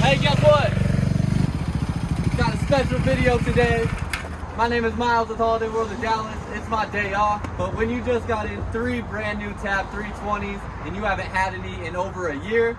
Hey, guess what? Got a special video today. My name is Miles with Holiday World of Dallas. It's my day off, but when you just got in 3 brand new Tab 320s and you haven't had any in over a year,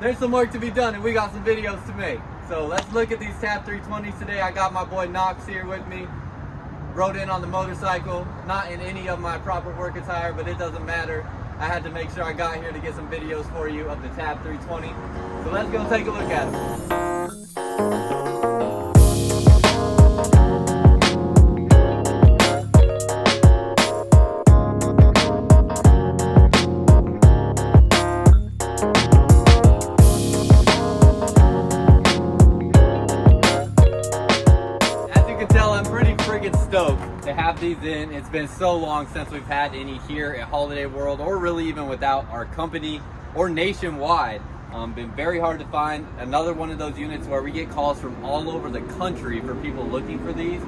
there's some work to be done and we got some videos to make. So let's look at these Tab 320s today. I got my boy Knox here with me. Rode in on the motorcycle, not in any of my proper work attire, but it doesn't matter. I had to make sure I got here to get some videos for you of the Tab 320. So let's go take a look at it. Stoked to have these in. It's been so long since we've had any here at Holiday World, or really even without our company or nationwide. Been very hard to find. Another one of those units where we get calls from all over the country for people looking for these.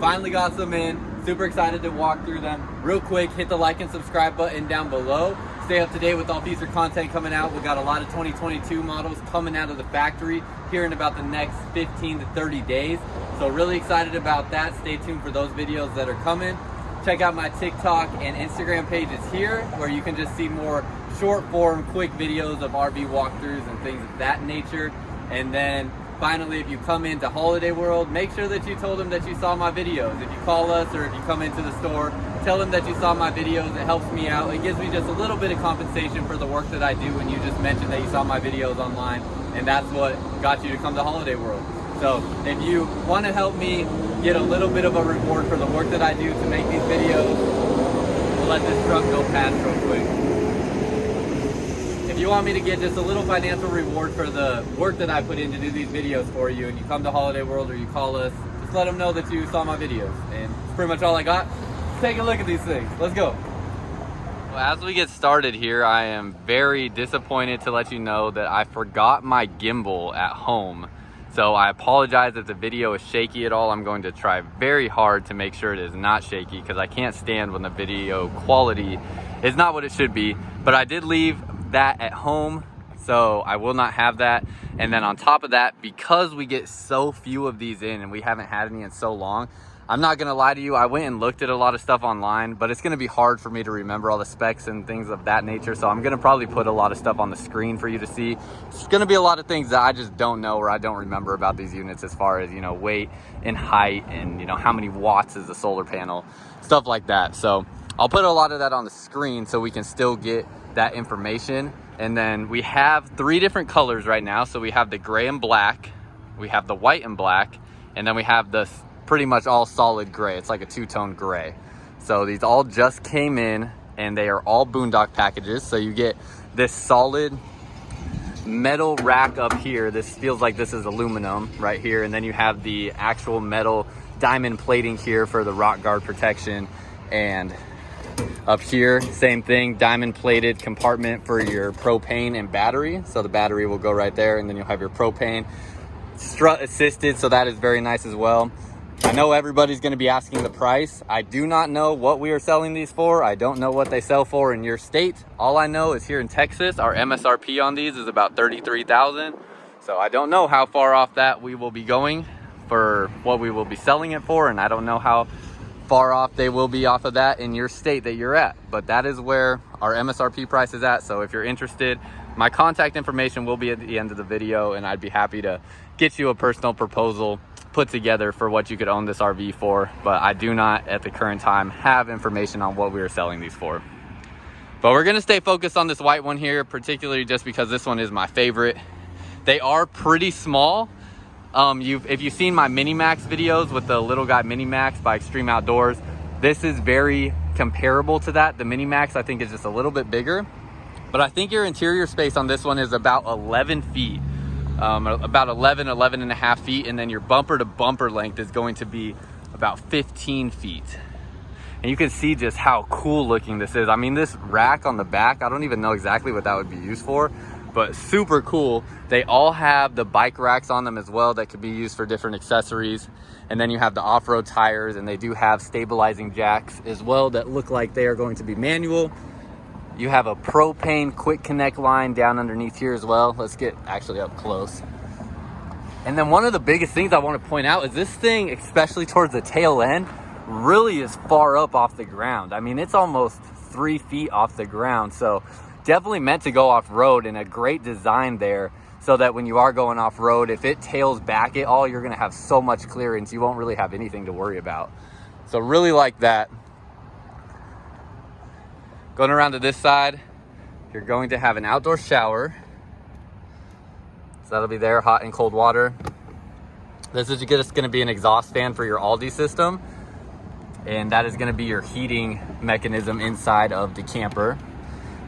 Finally got some in. Super excited to walk through them. Real quick, hit the like and subscribe button down below. Stay up to date with all future content coming out. We got a lot of 2022 models coming out of the factory here in about the next 15 to 30 days. So really excited about that. Stay tuned for those videos that are coming. Check out my TikTok and Instagram pages here, where you can just see more short form, quick videos of RV walkthroughs and things of that nature. And then finally, if you come into Holiday World, make sure that you told them that you saw my videos. If you call us or if you come into the store, tell them that you saw my videos. It helps me out. It gives me just a little bit of compensation for the work that I do when you just mention that you saw my videos online. And that's what got you to come to Holiday World. So if you want to help me get a little bit of a reward for the work that I do to make these videos, we'll let this truck go past real quick. If you want me to get just a little financial reward for the work that I put in to do these videos for you, and you come to Holiday World or you call us, just let them know that you saw my videos. And that's pretty much all I got. Let's take a look at these things. Let's go. Well, as we get started here, I am very disappointed to let you know that I forgot my gimbal at home. So I apologize if the video is shaky at all. I'm going to try very hard to make sure it is not shaky, because I can't stand when the video quality is not what it should be. But I did leave that at home, so I will not have that. And then on top of that, because we get so few of these in and we haven't had any in so long, I'm not gonna lie to you, I went and looked at a lot of stuff online, but it's gonna be hard for me to remember all the specs and things of that nature. So I'm gonna probably put a lot of stuff on the screen for you to see. It's gonna be a lot of things that I just don't know or I don't remember about these units, as far as, you know, weight and height and, you know, how many watts is the solar panel, stuff like that. So I'll put a lot of that on the screen so we can still get that information. And then we have 3 different colors right now. So we have the gray and black, we have the white and black, and then we have the pretty much all solid gray. It's like a 2-tone gray. So these all just came in, and they are all Boondock packages. So you get this solid metal rack up here. This feels like this is aluminum right here. And then you have the actual metal diamond plating here for the rock guard protection. And up here, same thing, diamond plated compartment for your propane and battery. So the battery will go right there, and then you'll have your propane. Strut assisted, so that is very nice as well. I know everybody's going to be asking the price. I do not know what we are selling these for. I don't know what they sell for in your state. All I know is here in Texas, our MSRP on these is about $33,000. So I don't know how far off that we will be going for what we will be selling it for, and I don't know how far off they will be off of that in your state that you're at. But that is where our MSRP price is at. So if you're interested, my contact information will be at the end of the video, and I'd be happy to get you a personal proposal put together for what you could own this RV for. But I do not at the current time have information on what we are selling these for. But we're gonna stay focused on this white one here, particularly just because this one is my favorite. They are pretty small. If you've seen my Mini Max videos with the little guy Mini Max by Extreme Outdoors, this is very comparable to that. The Mini Max I think is just a little bit bigger, but I think your interior space on this one is about 11 feet. About 11 and a half feet, and then your bumper to bumper length is going to be about 15 feet. And you can see just how cool looking this is. I mean, this rack on the back, I don't even know exactly what that would be used for, but super cool. They all have the bike racks on them as well that could be used for different accessories. And then you have the off-road tires, and they do have stabilizing jacks as well that look like they are going to be manual. You have a propane quick connect line down underneath here as well. Let's get actually up close. And then one of the biggest things I want to point out is this thing, especially towards the tail end, really is far up off the ground. I mean, it's almost 3 feet off the ground. So definitely meant to go off-road, and a great design there so that when you are going off-road, if it tails back at all, you're going to have so much clearance, you won't really have anything to worry about. So really like that. Going around to this side, you're going to have an outdoor shower. So that'll be there, hot and cold water. This is just going to be an exhaust fan for your Aldi system. And that is going to be your heating mechanism inside of the camper.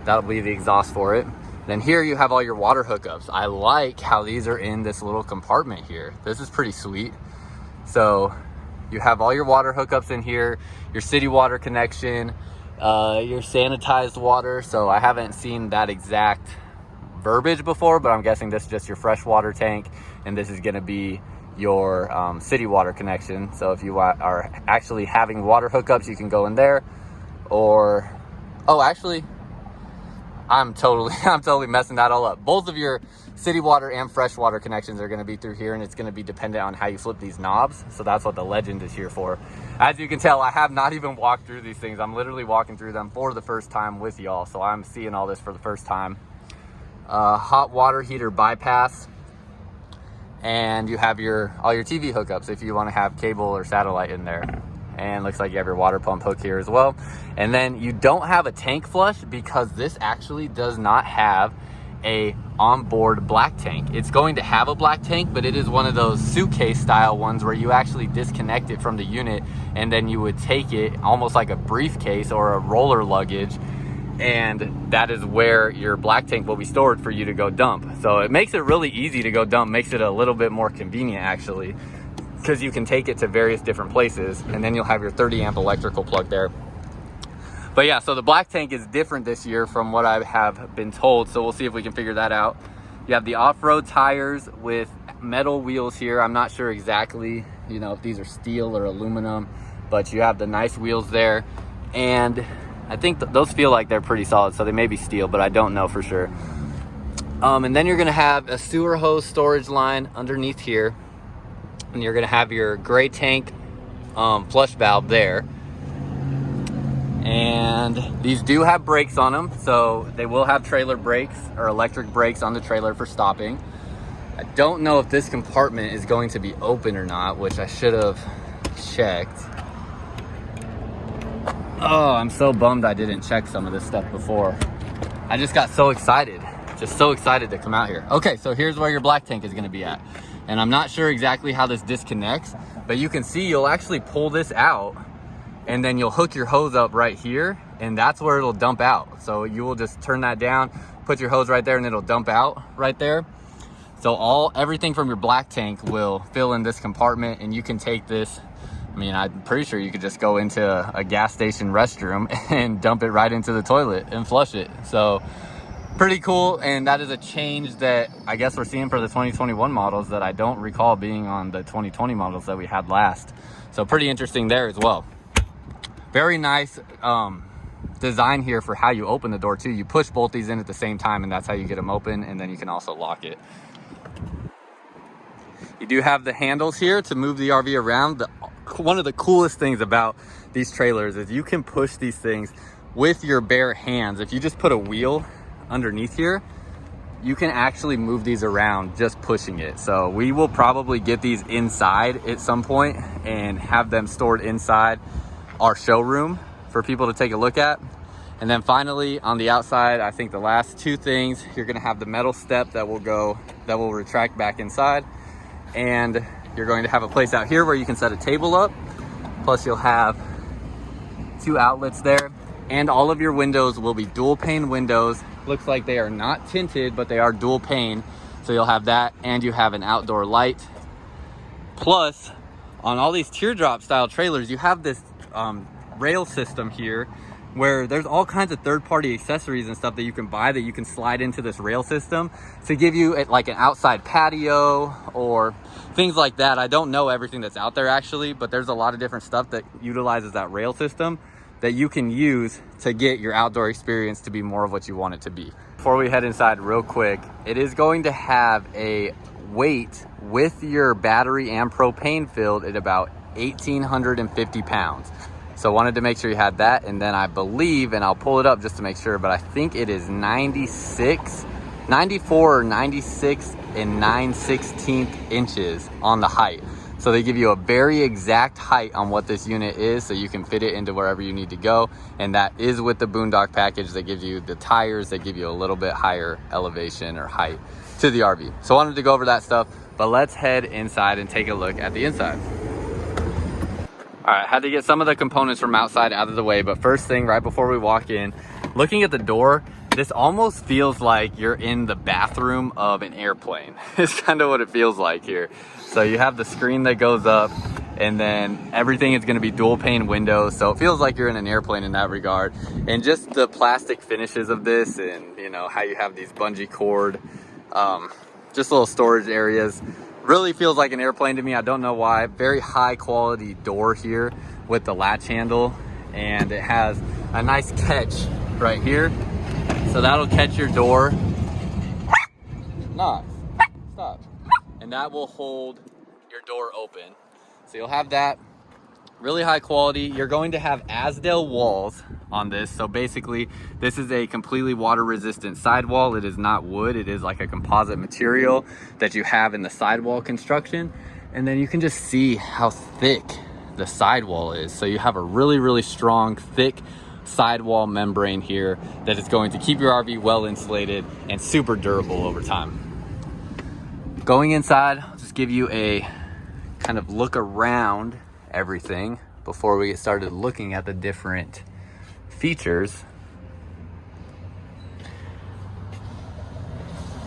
That'll be the exhaust for it. Then here you have all your water hookups. I like how these are in this little compartment here. This is pretty sweet. So you have all your water hookups in here, your city water connection, your sanitized water. So I haven't seen that exact verbiage before, but I'm guessing this is just your fresh water tank, and this is going to be your city water connection. So if you are actually having water hookups, you can go in there. Or, oh, actually, I'm totally messing that all up. Both of your city water and fresh water connections are going to be through here, and it's going to be dependent on how you flip these knobs. So that's what the Legend is here for. As you can tell, I have not even walked through these things. I'm literally walking through them for the first time with y'all. So I'm seeing all this for the first time. Hot water heater bypass. And you have all your TV hookups if you want to have cable or satellite in there. And looks like you have your water pump hook here as well. And then you don't have a tank flush because this actually does not have a onboard black tank. It's going to have a black tank, but it is one of those suitcase style ones where you actually disconnect it from the unit, and then you would take it almost like a briefcase or a roller luggage, and that is where your black tank will be stored for you to go dump. So it makes it really easy to go dump, makes it a little bit more convenient actually, because you can take it to various different places, and then you'll have your 30 amp electrical plug there. But yeah, so the black tank is different this year from what I have been told, so we'll see if we can figure that out. You have the off-road tires with metal wheels here. I'm not sure exactly, if these are steel or aluminum, but you have the nice wheels there. And I think those feel like they're pretty solid, so they may be steel, but I don't know for sure. And then you're gonna have a sewer hose storage line underneath here. And you're gonna have your gray tank flush valve there. And these do have brakes on them, so they will have trailer brakes or electric brakes on the trailer for stopping. I don't know if this compartment is going to be open or not, which I should have checked. Oh, I'm so bummed I didn't check some of this stuff before. I just got so excited, to come out here. Okay, so here's where your black tank is gonna be at. And I'm not sure exactly how this disconnects, but you can see you'll actually pull this out, and then you'll hook your hose up right here, and that's where it'll dump out. So you will just turn that down, put your hose right there, and it'll dump out right there. So everything from your black tank will fill in this compartment, and you can take this. I mean, I'm pretty sure you could just go into a gas station restroom and dump it right into the toilet and flush it. So pretty cool. And that is a change that I guess we're seeing for the 2021 models that I don't recall being on the 2020 models that we had last. So pretty interesting there as well. Very nice design here for how you open the door too. You push both these in at the same time, and that's how you get them open, and then you can also lock it. You do have the handles here to move the RV around. One of the coolest things about these trailers is you can push these things with your bare hands. If you just put a wheel underneath here, you can actually move these around just pushing it. So we will probably get these inside at some point and have them stored inside our showroom for people to take a look at. And then finally on the outside, I think the last two things, you're gonna have the metal step that will retract back inside, and you're going to have a place out here where you can set a table up. Plus you'll have 2 outlets there, and all of your windows will be dual pane windows. Looks like they are not tinted, but they are dual pane. So you'll have that, and you have an outdoor light. Plus on all these teardrop style trailers, you have this rail system here where there's all kinds of third-party accessories and stuff that you can buy that you can slide into this rail system to give you like an outside patio or things like that. I don't know everything that's out there actually, but there's a lot of different stuff that utilizes that rail system that you can use to get your outdoor experience to be more of what you want it to be. Before we head inside real quick, it is going to have a weight with your battery and propane filled at about 1,850 pounds. So wanted to make sure you had that. And then I believe, and I'll pull it up just to make sure, but I think it is 94 or 96 and 9/16 inches on the height. So they give you a very exact height on what this unit is, so you can fit it into wherever you need to go. And that is with the Boondock package. They give you the tires, they give you a little bit higher elevation or height to the RV. So I wanted to go over that stuff, but let's head inside and take a look at the inside. All right, had to get some of the components from outside out of the way, but first thing, right before we walk in, looking at the door, this almost feels like you're in the bathroom of an airplane. It's kind of what it feels like here. So you have the screen that goes up, and then everything is gonna be dual pane windows. So it feels like you're in an airplane in that regard. And just the plastic finishes of this, and you know, how you have these bungee cord, just little storage areas. Really feels like an airplane to me. I don't know why. Very high quality door here with the latch handle, and it has a nice catch right here. So that'll catch your door. Nice. Stop. And that will hold your door open. So you'll have that. Really high quality. You're going to have Azdel walls on this. So basically, this is a completely water resistant sidewall. It is not wood. It is like a composite material that you have in the sidewall construction. And then you can just see how thick the sidewall is. So you have a really, really strong, thick sidewall membrane here that is going to keep your RV well insulated and super durable over time. Going inside, I'll just give you a kind of look around everything before we get started looking at the different features.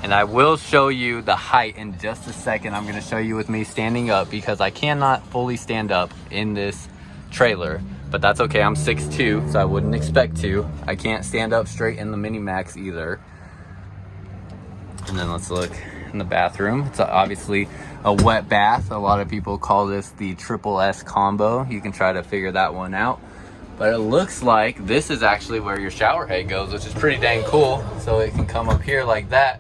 And I will show you the height in just a second. I'm going to show you with me standing up because I cannot fully stand up in this trailer, but that's okay. I'm 6'2", so I wouldn't expect to. I can't stand up straight in the Mini Max either. And then let's look in the bathroom. It's obviously a wet bath. A lot of people call this the triple S combo. You can try to figure that one out. But it looks like this is actually where your shower head goes, which is pretty dang cool. So it can come up here like that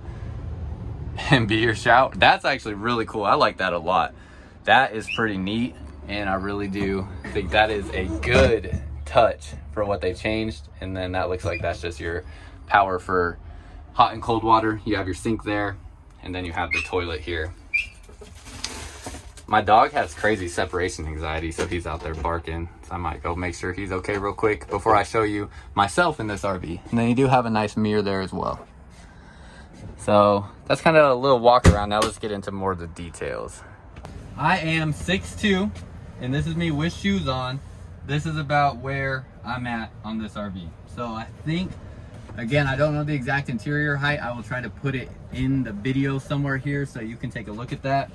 and be your shower. That's actually really cool. I like that a lot. That is pretty neat. And I really do think that is a good touch for what they changed. And then that looks like that's just your power for hot and cold water. You have your sink there, and then you have the toilet here. My dog has crazy separation anxiety, so he's out there barking. So I might go make sure he's okay real quick before I show you myself in this RV. And then you do have a nice mirror there as well. So that's kind of a little walk around. Now let's get into more of the details. I am 6'2", and this is me with shoes on. This is about where I'm at on this RV. So I think, again, I don't know the exact interior height. I will try to put it in the video somewhere here so you can take a look at that,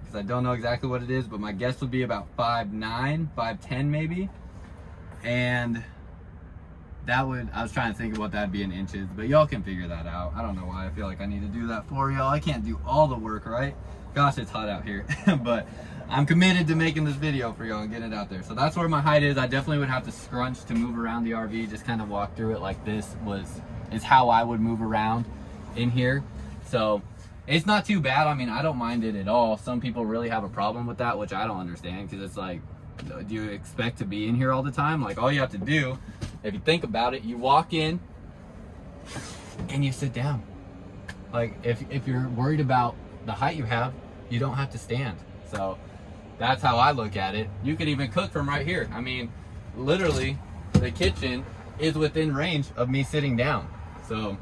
because I don't know exactly what it is, but my guess would be about 5'9", 5'10" maybe. And that would, I was trying to think of what that'd be in inches, but y'all can figure that out. I don't know why I feel like I need to do that for y'all. I can't do all the work, right? Gosh, it's hot out here. But I'm committed to making this video for y'all and getting it out there. So that's where my height is. I definitely would have to scrunch to move around the RV, just kind of walk through it like this is how I would move around in here. So it's not too bad. I mean, I don't mind it at all. Some people really have a problem with that, which I don't understand, because it's like, do you expect to be in here all the time? Like, all you have to do, if you think about it, you walk in and you sit down. Like, if you're worried about the height you have, you don't have to stand. So that's how I look at it. You could even cook from right here. I mean, literally, the kitchen is within range of me sitting down. So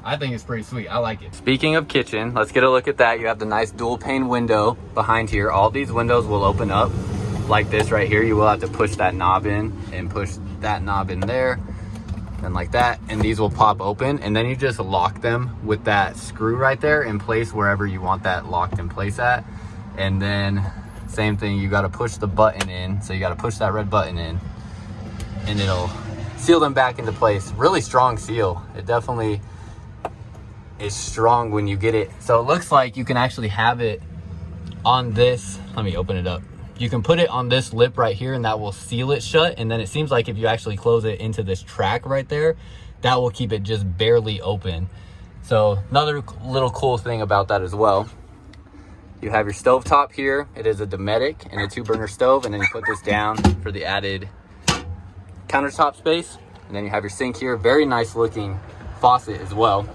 I think it's pretty sweet. I like it. Speaking of kitchen, let's get a look at that. You have the nice dual pane window behind here. All these windows will open up like this right here. You will have to push that knob in and push that knob in there, and like that, and these will pop open, and then you just lock them with that screw right there in place wherever you want that locked in place at. And then same thing, you got to push the button in. So you got to push that red button in, and it'll seal them back into place. Really strong seal. It definitely is strong when you get it. So it looks like you can actually have it on this. Let me open it up. You can put it on this lip right here, and that will seal it shut. And then it seems like if you actually close it into this track right there, that will keep it just barely open. So another little cool thing about that as well. You have your stove top here. It is a Dometic and a 2-burner stove, and then you put this down for the added countertop space. And then you have your sink here. Very nice looking faucet as well.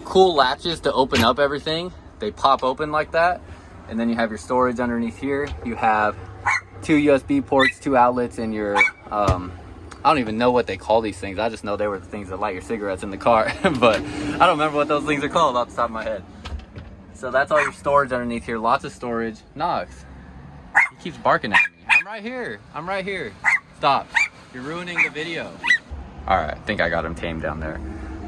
Cool latches to open up everything. They pop open like that. And then you have your storage underneath here. You have 2 USB ports, 2 outlets, and your I don't even know what they call these things. I just know they were the things that light your cigarettes in the car. But I don't remember what those things are called off the top of my head. So that's all your storage underneath here. Lots of storage. Knox, he keeps barking at me. I'm right here. I'm right here. Stop. You're ruining the video. All right, I think I got him tamed down there.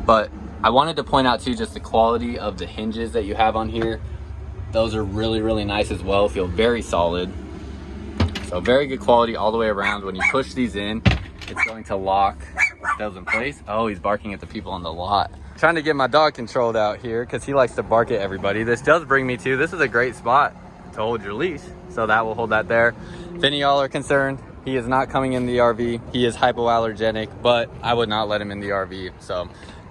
But I wanted to point out too just the quality of the hinges that you have on here. Those are really, really nice as well. Feel very solid. So very good quality all the way around. When you push these in, it's going to lock those in place. Oh, he's barking at the people on the lot. Trying to get my dog controlled out here because he likes to bark at everybody. This does bring me to, this is a great spot to hold your leash. So that will hold that there. If any of y'all are concerned, he is not coming in the RV. He is hypoallergenic, but I would not let him in the RV. So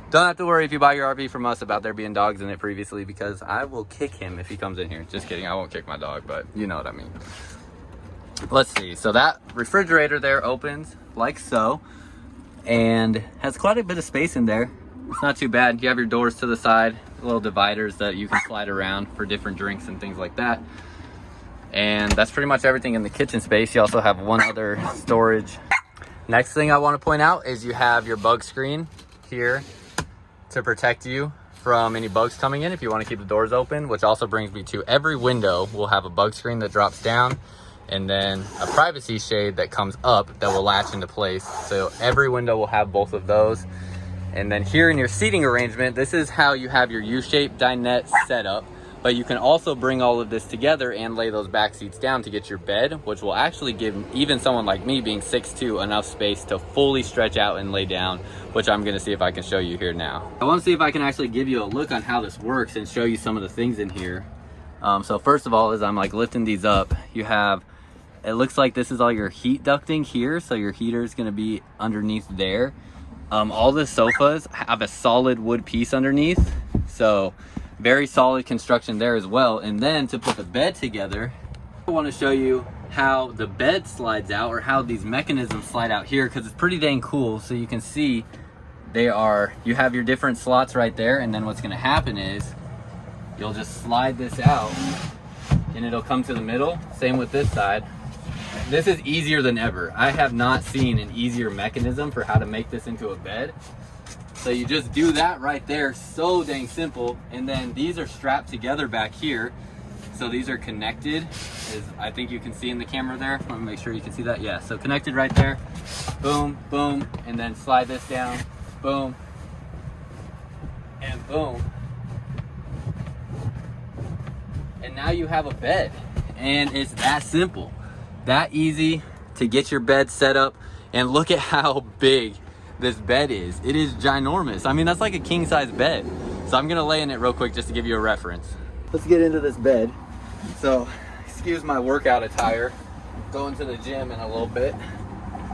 don't have to worry if you buy your RV from us about there being dogs in it previously, because I will kick him if he comes in here. Just kidding, I won't kick my dog, but you know what I mean. Let's see, so that refrigerator there opens like so and has quite a bit of space in there. It's not too bad. You have your doors to the side, little dividers that you can slide around for different drinks and things like that. And that's pretty much everything in the kitchen space. You also have one other storage. Next thing I want to point out is you have your bug screen here to protect you from any bugs coming in if you want to keep the doors open, which also brings me to every window will have a bug screen that drops down, and then a privacy shade that comes up that will latch into place. So every window will have both of those. And then here in your seating arrangement, this is how you have your U-shaped dinette set up, but you can also bring all of this together and lay those back seats down to get your bed, which will actually give even someone like me being 6'2" enough space to fully stretch out and lay down, which I'm gonna see if I can show you here now. I wanna see if I can actually give you a look on how this works and show you some of the things in here. So first of all, as I'm like lifting these up, you have, it looks like this is all your heat ducting here. So your heater is gonna be underneath there. All the sofas have a solid wood piece underneath. So very solid construction there as well. And then to put the bed together, I wanna show you how the bed slides out, or how these mechanisms slide out here, because it's pretty dang cool. So you can see you have your different slots right there. And then what's gonna happen is you'll just slide this out and it'll come to the middle. Same with this side. This is easier than ever. I have not seen an easier mechanism for how to make this into a bed. So you just do that right there, so dang simple. And then these are strapped together back here. So these are connected, as I think you can see in the camera there. Let me make sure you can see that. Yeah, so connected right there. Boom, boom, and then slide this down. Boom, and boom. And now you have a bed. And it's that simple. That easy to get your bed set up. And look at how big this bed is. It is ginormous. I mean, that's like a king size bed. So I'm gonna lay in it real quick just to give you a reference. Let's get into this bed. So excuse my workout attire. I'm going to the gym in a little bit,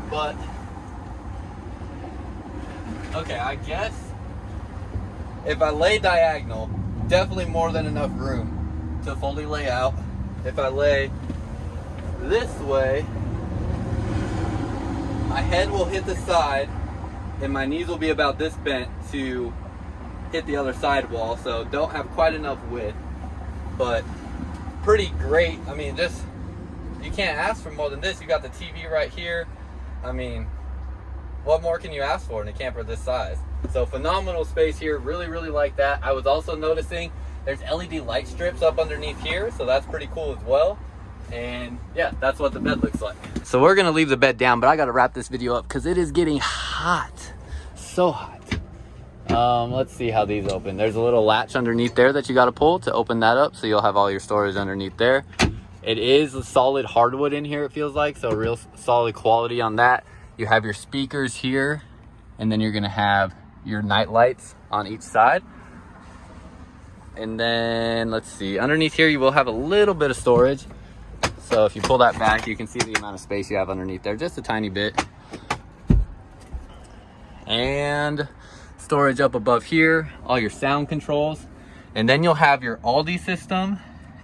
but okay, I guess if I lay diagonal, definitely more than enough room to fully lay out. If I lay this way, my head will hit the side and my knees will be about this bent to hit the other side wall. So don't have quite enough width, but pretty great. I mean, just, you can't ask for more than this. You got the TV right here. I mean, what more can you ask for in a camper this size? So phenomenal space here. Really, really like that. I was also noticing there's LED light strips up underneath here, so that's pretty cool as well. And yeah, that's what the bed looks like. So we're gonna leave the bed down, but I gotta wrap this video up because it is getting hot. So hot. Let's see how these open. There's a little latch underneath there that you gotta pull to open that up, so you'll have all your storage underneath there. It is a solid hardwood in here, it feels like, so real solid quality on that. You have your speakers here, and then you're gonna have your night lights on each side. And then let's see, underneath here you will have a little bit of storage. So if you pull that back, you can see the amount of space you have underneath there, just a tiny bit. And storage up above here, all your sound controls. And then you'll have your Aldi system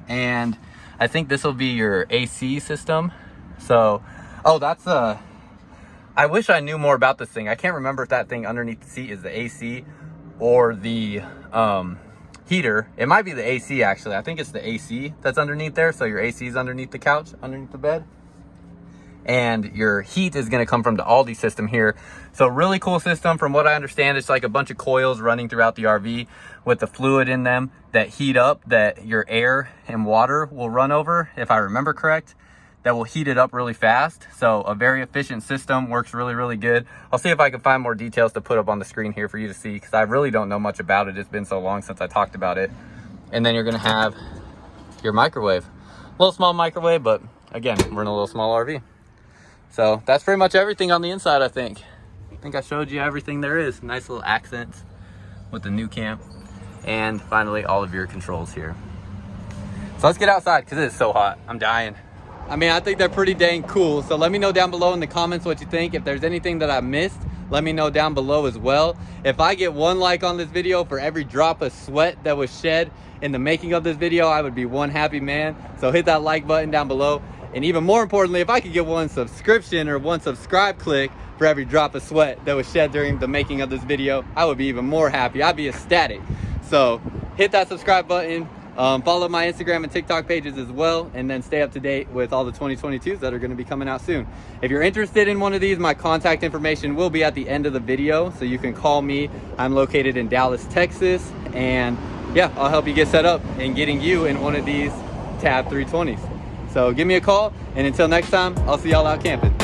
and I think this will be your AC system. So, oh, that's I wish I knew more about this thing. I can't remember if that thing underneath the seat is the AC or the heater. It might be the AC, actually. I think it's the AC that's underneath there. So your AC is underneath the couch, underneath the bed. And your heat is going to come from the Aldi system here. So really cool system. From what I understand, it's like a bunch of coils running throughout the RV with the fluid in them that heat up, that your air and water will run over, if I remember correct, that will heat it up really fast. So a very efficient system, works really, really good. I'll see if I can find more details to put up on the screen here for you to see, because I really don't know much about it. It's been so long since I talked about it. And then you're going to have your microwave. A little small microwave, but again, we're in a little small RV. So that's pretty much everything on the inside, I think. I think I showed you everything there is. Nice little accents with the NuCamp. And finally, all of your controls here. So let's get outside, because it is so hot. I'm dying. I mean, I think they're pretty dang cool. So let me know down below in the comments what you think. If there's anything that I missed, let me know down below as well. If I get 1 like on this video for every drop of sweat that was shed in the making of this video, I would be one happy man. So hit that like button down below. And even more importantly, if I could get 1 subscription or 1 subscribe click for every drop of sweat that was shed during the making of this video, I would be even more happy. I'd be ecstatic. So hit that subscribe button. Follow my Instagram and TikTok pages as well, and then stay up to date with all the 2022s that are going to be coming out soon. If you're interested in one of these, my contact information will be at the end of the video, so you can call me. I'm located in Dallas, Texas, and yeah, I'll help you get set up in getting you in one of these Tab 320s. So give me a call, and until next time, I'll see y'all out camping.